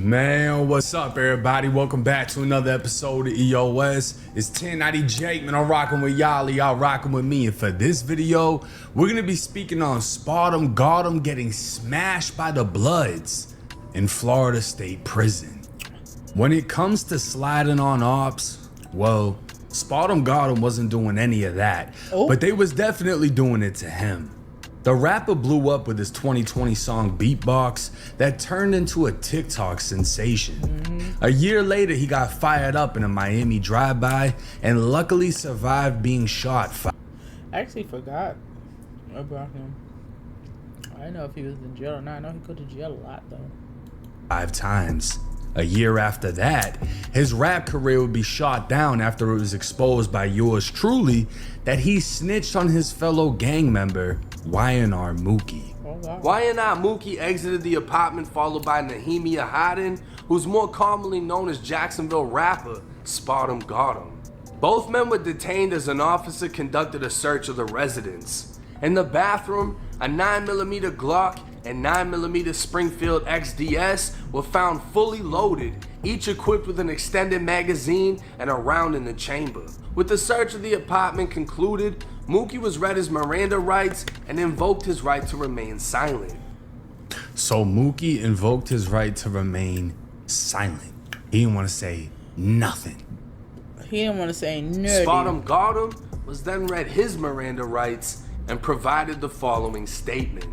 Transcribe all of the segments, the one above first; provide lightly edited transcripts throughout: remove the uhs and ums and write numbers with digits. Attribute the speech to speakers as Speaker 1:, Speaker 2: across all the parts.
Speaker 1: Man, what's up, everybody? Welcome back to another episode of EOS. It's 1090 Jake, man. I'm rocking with y'all rocking with me. And for this video, we're gonna be speaking on SpotEmGottem getting smashed by the Bloods in Florida State Prison. When it comes to sliding on ops, well, SpotEmGottem wasn't doing any of that, but they was definitely doing it to him. The rapper blew up with his 2020 song Beatbox that turned into a TikTok sensation. A year later, he got fired up in a Miami drive-by and luckily survived being shot.
Speaker 2: I actually forgot about him. I didn't know if he was in jail or not. I know he go to jail a lot though.
Speaker 1: 5 times. A year after that, his rap career would be shot down after it was exposed by yours truly that he snitched on his fellow gang member, YNR Mookie.
Speaker 3: YNR Mookie exited the apartment followed by Nehemiah Harden, who's more commonly known as Jacksonville rapper SpotEmGottem. Both men were detained as an officer conducted a search of the residence. In the bathroom, a 9mm Glock and 9mm Springfield XDS were found fully loaded, each equipped with an extended magazine and a round in the chamber. With the search of the apartment concluded, Mookie was read his Miranda rights and invoked his right to remain silent.
Speaker 1: So Mookie invoked his right to remain silent. He didn't want to say nothing.
Speaker 2: He didn't want to say nothing.
Speaker 3: SpotEmGottem was then read his Miranda rights and provided the following statement.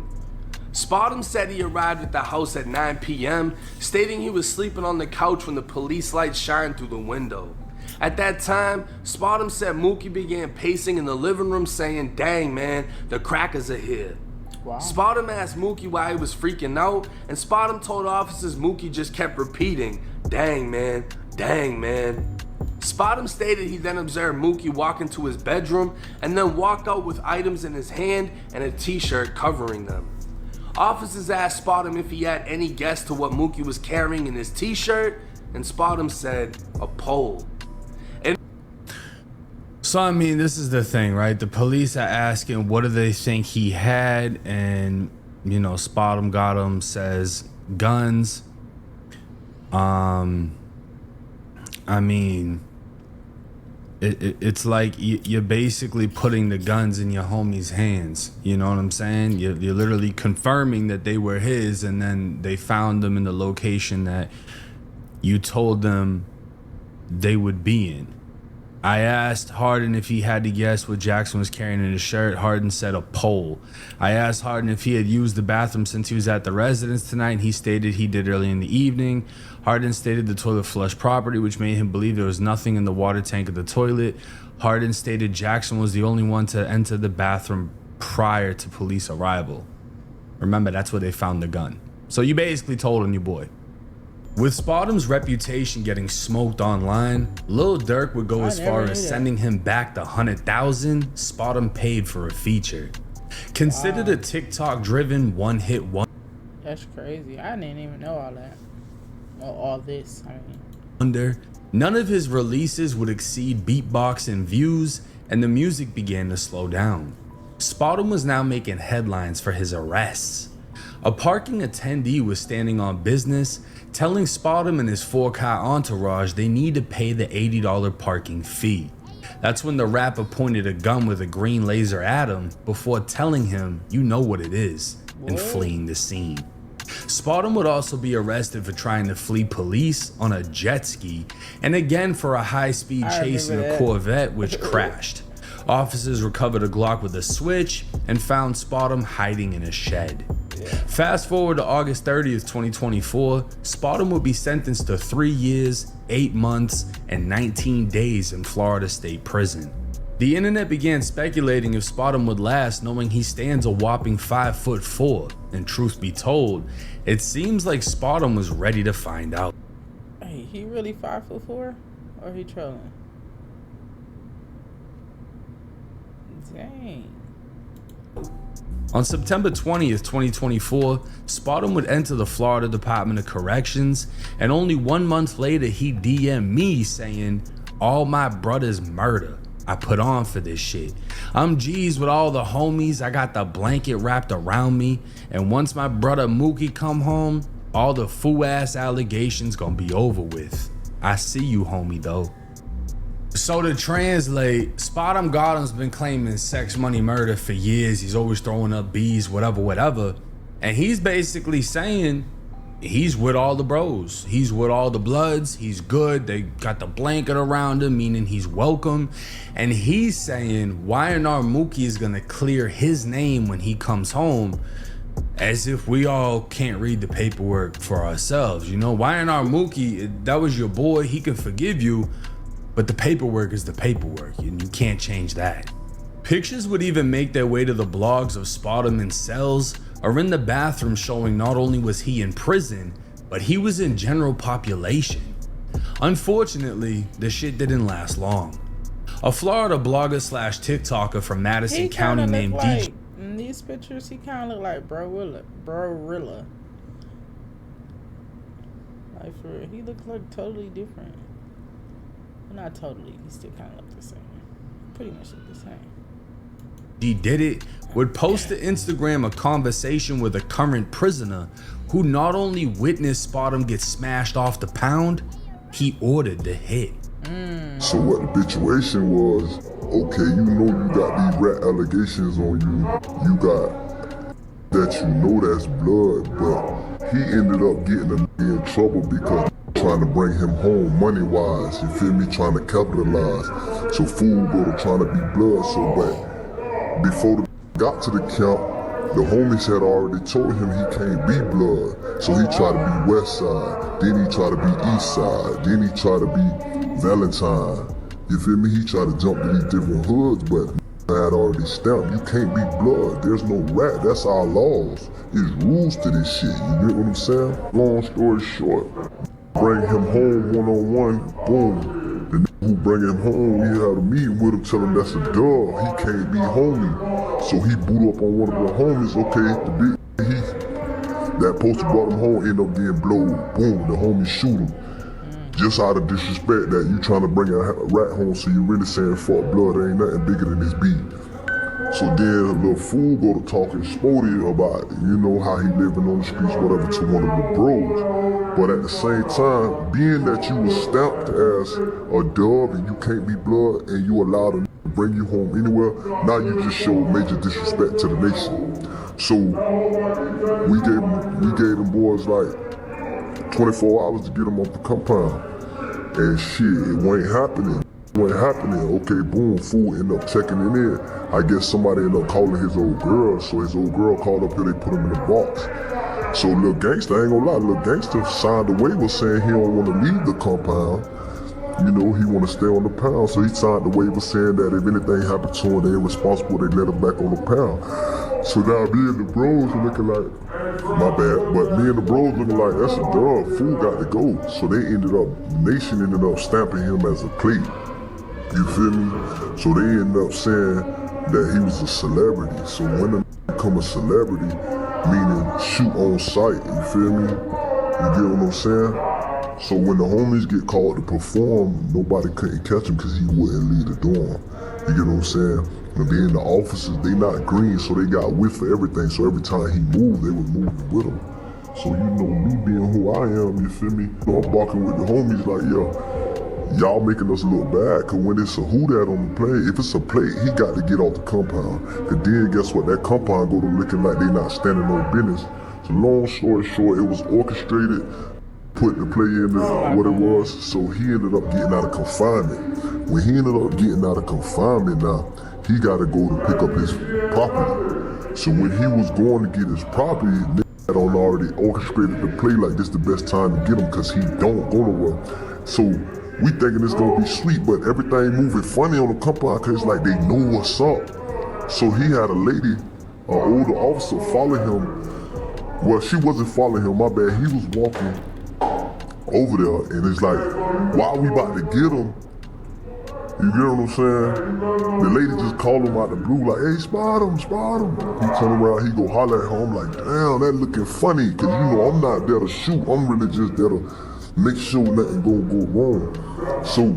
Speaker 3: Spotem said he arrived at the house at 9 p.m., stating he was sleeping on the couch when the police lights shined through the window. At that time, Spotem said Mookie began pacing in the living room saying, "Dang man, the crackers are here."
Speaker 2: Wow.
Speaker 3: Spotem asked Mookie why he was freaking out, and Spotem told officers Mookie just kept repeating, "Dang man, dang man." Spotem stated he then observed Mookie walk into his bedroom and then walked out with items in his hand and a t-shirt covering them. Officers asked Spotem if he had any guess to what Mookie was carrying in his t-shirt, and Spotem said, "A pole."
Speaker 1: So, I mean, this is the thing, right? The police are asking, what do they think he had? And, you know, SpotEmGottem says guns. I mean, it's like you're basically putting the guns in your homie's hands. You know what I'm saying? You're literally confirming that they were his, and then they found them in the location that you told them they would be in. I asked Harden if he had to guess what Jackson was carrying in his shirt. Harden said a pole. I asked Harden if he had used the bathroom since he was at the residence tonight, and he stated he did early in the evening. Harden stated the toilet flushed properly, which made him believe there was nothing in the water tank of the toilet. Harden stated Jackson was the only one to enter the bathroom prior to police arrival. Remember, that's where they found the gun. So you basically told on your boy. With Spotem's reputation getting smoked online, Lil Durk would go as far as sending him back the $100,000 Spotem paid for a feature. Considered a TikTok-driven one-hit wonder.
Speaker 2: That's crazy. I didn't even know all that. All this.
Speaker 1: None of his releases would exceed beatbox in views, and the music began to slow down. Spotem was now making headlines for his arrests. A parking attendee was standing on business, telling Spotem and his 4-car entourage they need to pay the $80 parking fee. That's when the rapper pointed a gun with a green laser at him before telling him, "You know what it is," and fleeing the scene. Spotem would also be arrested for trying to flee police on a jet ski, and again for a high-speed chase in a Corvette which crashed. Officers recovered a Glock with a switch and found Spotem hiding in a shed. Fast forward to August 30th, 2024, Spotem would be sentenced to 3 years, 8 months, and 19 days in Florida State Prison. The internet began speculating if Spotem would last, knowing he stands a whopping 5'4", and truth be told, it seems like Spotem was ready to find out.
Speaker 2: Hey, he really 5'4", or he trolling? Dang.
Speaker 1: On September 20th, 2024, Spotem would enter the Florida Department of Corrections, and only 1 month later he DM'd me saying, "All my brothers murder. I put on for this shit. I'm G's with all the homies. I got the blanket wrapped around me, and once my brother Mookie come home, All the fool ass allegations gonna be over with. I see you, homie, though. So to translate, SpotEmGottem's been claiming sex, money, murder for years. He's always throwing up B's, whatever. And he's basically saying he's with all the bros. He's with all the bloods. He's good. They got the blanket around him, meaning he's welcome. And he's saying YNR Mookie is gonna clear his name when he comes home, as if we all can't read the paperwork for ourselves. You know, YNR Mookie, that was your boy. He can forgive you, but the paperwork is the paperwork, and you can't change that. Pictures would even make their way to the blogs of SpotEm in cells or in the bathroom, showing not only was he in prison, but he was in general population. Unfortunately, the shit didn't last long. A Florida blogger slash TikToker from Madison County named DJ.
Speaker 2: In these pictures, he kind of look like Brorilla. Like, for real, he looks like totally different. Well, not totally, he still kind of look the same. Pretty much look the same.
Speaker 1: He did it, would post to Instagram a conversation with a current prisoner who not only witnessed SpotEm get smashed off the pound, he ordered the hit.
Speaker 4: So what the situation was, okay, you know you got these rat allegations on you. You got that, you know that's blood, but he ended up getting in trouble because trying to bring him home money-wise, you feel me, trying to capitalize. So fool go to trying to be blood, so but before the got to the camp, the homies had already told him he can't be blood. So he tried to be west side, then he tried to be east side, then he tried to be Valentine. You feel me? He tried to jump to these different hoods, but I had already stamped, you can't be blood. There's no rat, that's our laws. There's rules to this shit, you get what I'm saying? Long story short, bring him home one-on-one, boom. The nigga who bring him home, we had a meeting with him, tell him that's a dub, he can't be homie. So he boot up on one of the homies, okay, the big that supposed to brought him home end up getting blowed. Boom, the homie shoot him. Just out of disrespect that you trying to bring a rat home, so you really saying fuck blood, there ain't nothing bigger than this beat. So then a little fool go to talking sporty about, you know, how he living on the streets, whatever, to one of the bros. But at the same time, being that you was stamped as a dub and you can't be blood and you allowed him to bring you home anywhere, now you just show major disrespect to the nation. So we gave them boys like 24 hours to get him off the compound. And shit, it wasn't happening. Okay, boom, fool end up checking it in. I guess somebody ended up calling his old girl, so his old girl called up here, they put him in the box. So Lil Gangsta, I ain't gonna lie, Lil Gangsta signed a waiver saying he don't wanna leave the compound. You know, he wanna stay on the pound, so he signed the waiver saying that if anything happened to him, they're responsible, they let him back on the pound. So now me and the bros are looking like, my bad, but me and the bros looking like, that's a dub, fool got to go. So they ended up, the nation ended up stamping him as a plate. You feel me? So they ended up saying that he was a celebrity. So when a become a celebrity, meaning shoot on sight, you feel me? You get what I'm saying? So when the homies get called to perform, nobody couldn't catch him because he wouldn't leave the dorm. You get what I'm saying? And being the officers, they not green, so they got whiff for everything. So every time he moved, they was moving with him. So you know, me being who I am, you feel me? I'm barking with the homies like, yo, y'all making us look bad, cause when it's a who that on the plate, if it's a plate, he got to get off the compound. Cause then guess what, that compound go to looking like they not standing on business. So long story short, it was orchestrated, put the play in what it was, so he ended up getting out of confinement. When he ended up getting out of confinement now, he got to go to pick up his property. So when he was going to get his property, they had already orchestrated the play like this the best time to get him because he don't go nowhere. So we thinking it's gonna be sweet, but everything moving funny on the compound because it's like they know what's up. So he had a lady, an older officer, follow him. Well, she wasn't following him, my bad. He was walking over there and it's like, while we about to get him, you get what I'm saying? The lady just called him out the blue like, hey, spot him. He turn around, he go holler at her. I'm like, damn, that looking funny. Cause you know, I'm not there to shoot. I'm really just there to make sure nothing gonna go wrong. So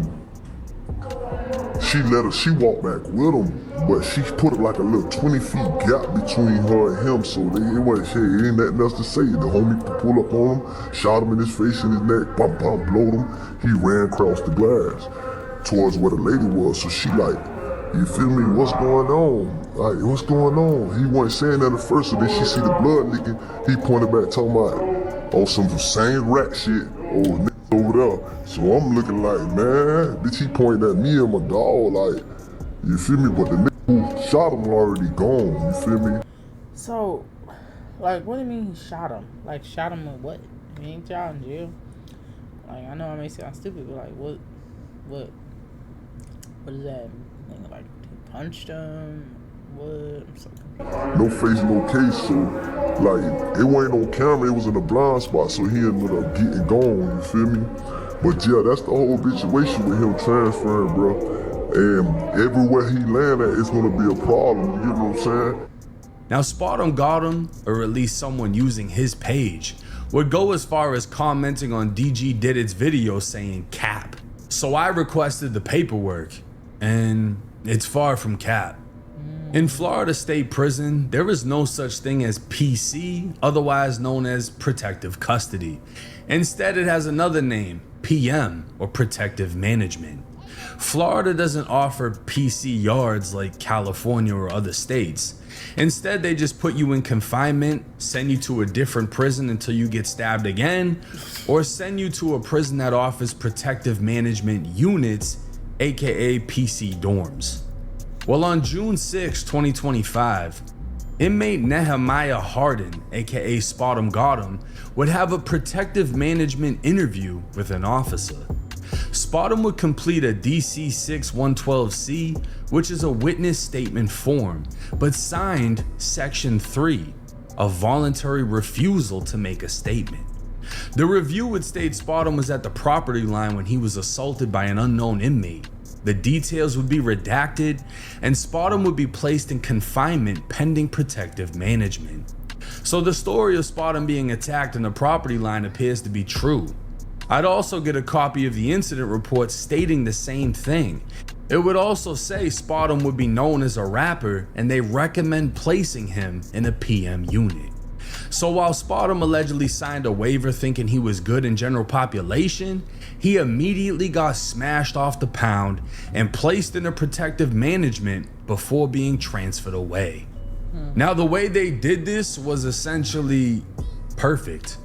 Speaker 4: she walked back with him, but she put like a little 20 feet gap between her and him, so it wasn't shit, it ain't nothing else to say. The homie pulled up on him, shot him in his face and his neck, bump, blowed him. He ran across the glass towards where the lady was, so she like, you feel me, what's going on? Like, what's going on? He wasn't saying that at first, so then she see the blood leaking. He pointed back talking about, oh, some same rat shit, oh, niggas over there. So I'm looking like, man, bitch, he pointed at me and my dog, like, you feel me? But the nigga who shot him already gone, you feel me?
Speaker 2: So, like, what do you mean he shot him? Like, shot him with what? He ain't y'all in jail? Like, I know I may sound stupid, but like, what does that mean? Like, he punched him? What? I'm so confused.
Speaker 4: No face, no case, so, like, it wasn't on camera, it was in a blind spot, so he ended up getting gone, you feel me? But yeah, that's the whole situation with him transferring, bro. And everywhere he land at, it's gonna be a problem, you know what I'm saying?
Speaker 1: Now, SpotEmGottem, or at least someone using his page, would go as far as commenting on DG Did It's video saying cap. So I requested the paperwork, and it's far from cap. In Florida State Prison, there is no such thing as PC, otherwise known as protective custody. Instead, it has another name, PM, or protective management. Florida doesn't offer PC yards like California or other states. Instead, they just put you in confinement, send you to a different prison until you get stabbed again, or send you to a prison that offers protective management units, aka PC dorms. Well, on June 6, 2025, inmate Nehemiah Harden, aka SpotEmGottem, would have a protective management interview with an officer. SpotEm would complete a DC 6-112C, which is a witness statement form, but signed Section 3, a voluntary refusal to make a statement. The review would state SpotEm was at the property line when he was assaulted by an unknown inmate. The details would be redacted, and SpotEm would be placed in confinement pending protective management. So the story of SpotEm being attacked in the property line appears to be true. I'd also get a copy of the incident report stating the same thing. It would also say SpotEm would be known as a rapper, and they recommend placing him in a PM unit. So while SpotEm allegedly signed a waiver thinking he was good in general population, he immediately got smashed off the pound and placed in a protective management before being transferred away. Now, the way they did this was essentially perfect,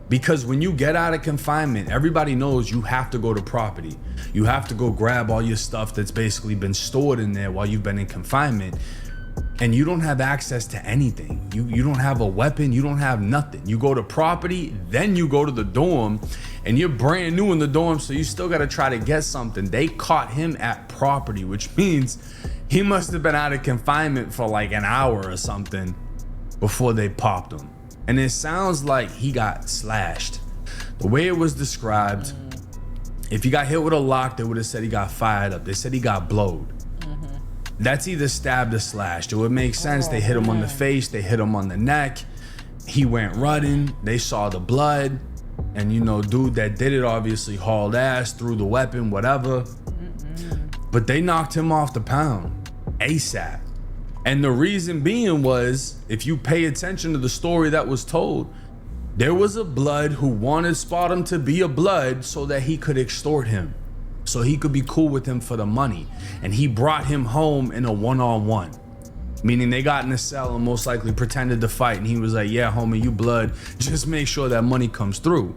Speaker 1: because when you get out of confinement, everybody knows you have to go to property. You have to go grab all your stuff that's basically been stored in there while you've been in confinement. And you don't have access to anything. You don't have a weapon, you don't have nothing. You go to property, then you go to the dorm, and you're brand new in the dorm, so you still gotta try to get something. They caught him at property, which means he must have been out of confinement for like an hour or something before they popped him. And it sounds like he got slashed. The way it was described, if he got hit with a lock, they would have said he got fired up. They said he got blowed. That's either stabbed or slashed. It would make sense. They hit him on the face, they hit him on the neck. He went running, they saw the blood, and you know, dude that did it obviously hauled ass, threw the weapon, whatever. But they knocked him off the pound ASAP. And the reason being was, if you pay attention to the story that was told, there was a blood who wanted SpotEm to be a blood so that he could extort him, so he could be cool with him for the money. And he brought him home in a one-on-one, meaning they got in a cell and most likely pretended to fight. And he was like, yeah, homie, you blood, just make sure that money comes through.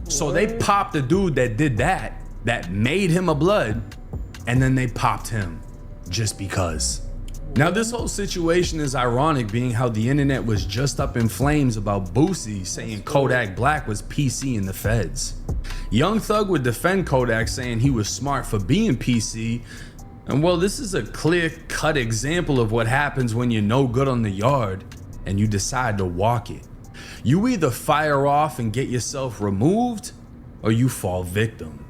Speaker 1: So they popped the dude that did that made him a blood, and then they popped him just because. Now, this whole situation is ironic, being how the internet was just up in flames about Boosie saying Kodak Black was PC in the feds. Young Thug would defend Kodak, saying he was smart for being PC. And well, this is a clear-cut example of what happens when you're no good on the yard and you decide to walk it. You either fire off and get yourself removed, or you fall victim.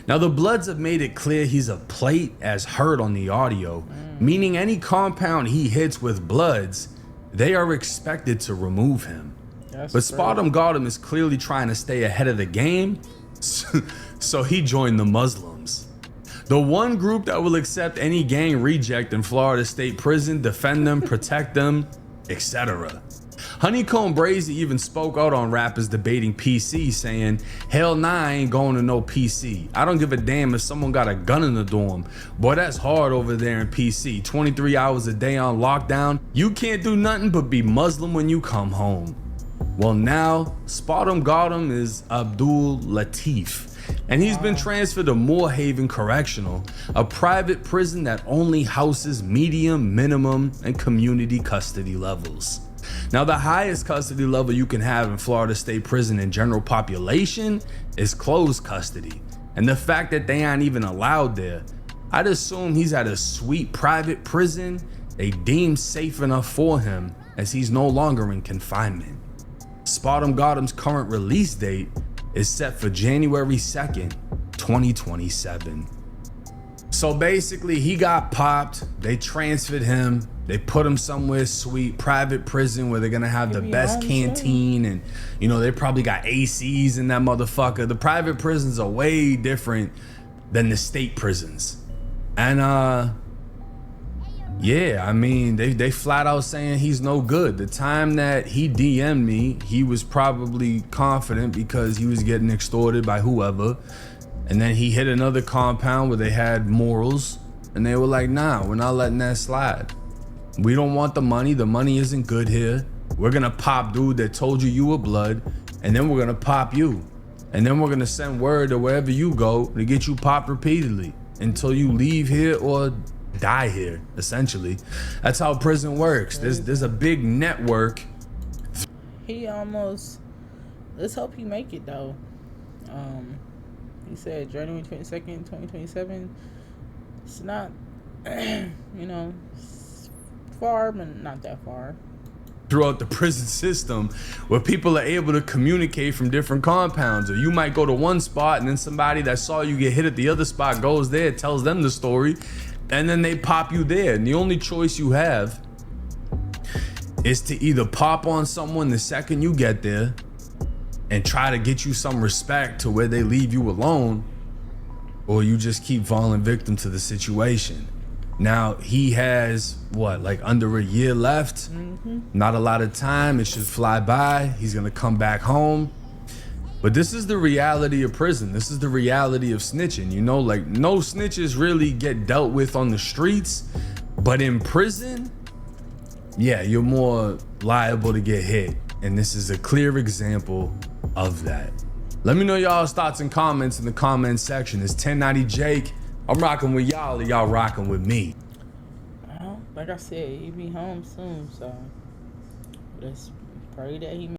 Speaker 1: Now, the Bloods have made it clear he's a plate as heard on the audio, meaning any compound he hits with Bloods, they are expected to remove him. But SpotEmGottem is clearly trying to stay ahead of the game, so he joined the Muslims. The one group that will accept any gang reject in Florida State Prison, defend them, protect them, etc. Honeycomb Brazy even spoke out on rappers debating PC, saying, "Hell nah, I ain't going to no PC. I don't give a damn if someone got a gun in the dorm. Boy, that's hard over there in PC. 23 hours a day on lockdown. You can't do nothing but be Muslim when you come home." Well, now SpotEmGottem is Abdul Latif, and he's been transferred to Moorhaven Correctional, a private prison that only houses medium, minimum, and community custody levels. Now, the highest custody level you can have in Florida State Prison in general population is closed custody. And the fact that they aren't even allowed there, I'd assume he's at a sweet private prison they deem safe enough for him, as he's no longer in confinement. SpotEmGottem's current release date is set for January 2nd, 2027. So basically, he got popped, they transferred him, they put him somewhere sweet, private prison where they're gonna have the best canteen, and you know, they probably got ACs in that motherfucker. The private prisons are way different than the state prisons. And yeah, I mean, they flat out saying he's no good. The time that he DM'd me, he was probably confident because he was getting extorted by whoever. And then he hit another compound where they had morals, and they were like, nah, we're not letting that slide. We don't want the money. The money isn't good here. We're gonna pop dude that told you were blood, and then we're gonna pop you. And then we're gonna send word to wherever you go to get you popped repeatedly until you leave here or die here, essentially. That's how prison works. There's a big network.
Speaker 2: He almost, let's hope he make it though. He said January 22nd, 2027. It's not, you know, far, but not that far.
Speaker 1: Throughout the prison system, where people are able to communicate from different compounds, or you might go to one spot and then somebody that saw you get hit at the other spot goes there, tells them the story, and then they pop you there. And the only choice you have is to either pop on someone the second you get there and try to get you some respect to where they leave you alone, or you just keep falling victim to the situation. Now, he has, what, like under a year left? Not a lot of time. It should fly by. He's gonna come back home. But this is the reality of prison. This is the reality of snitching. You know, like, no snitches really get dealt with on the streets, but in prison, yeah, you're more liable to get hit. And this is a clear example of that. Let me know y'all's thoughts and comments in the comment section. It's 1090 Jake. I'm rocking with y'all, or y'all rocking with me.
Speaker 2: Well, like I said, he be home soon, so let's pray that he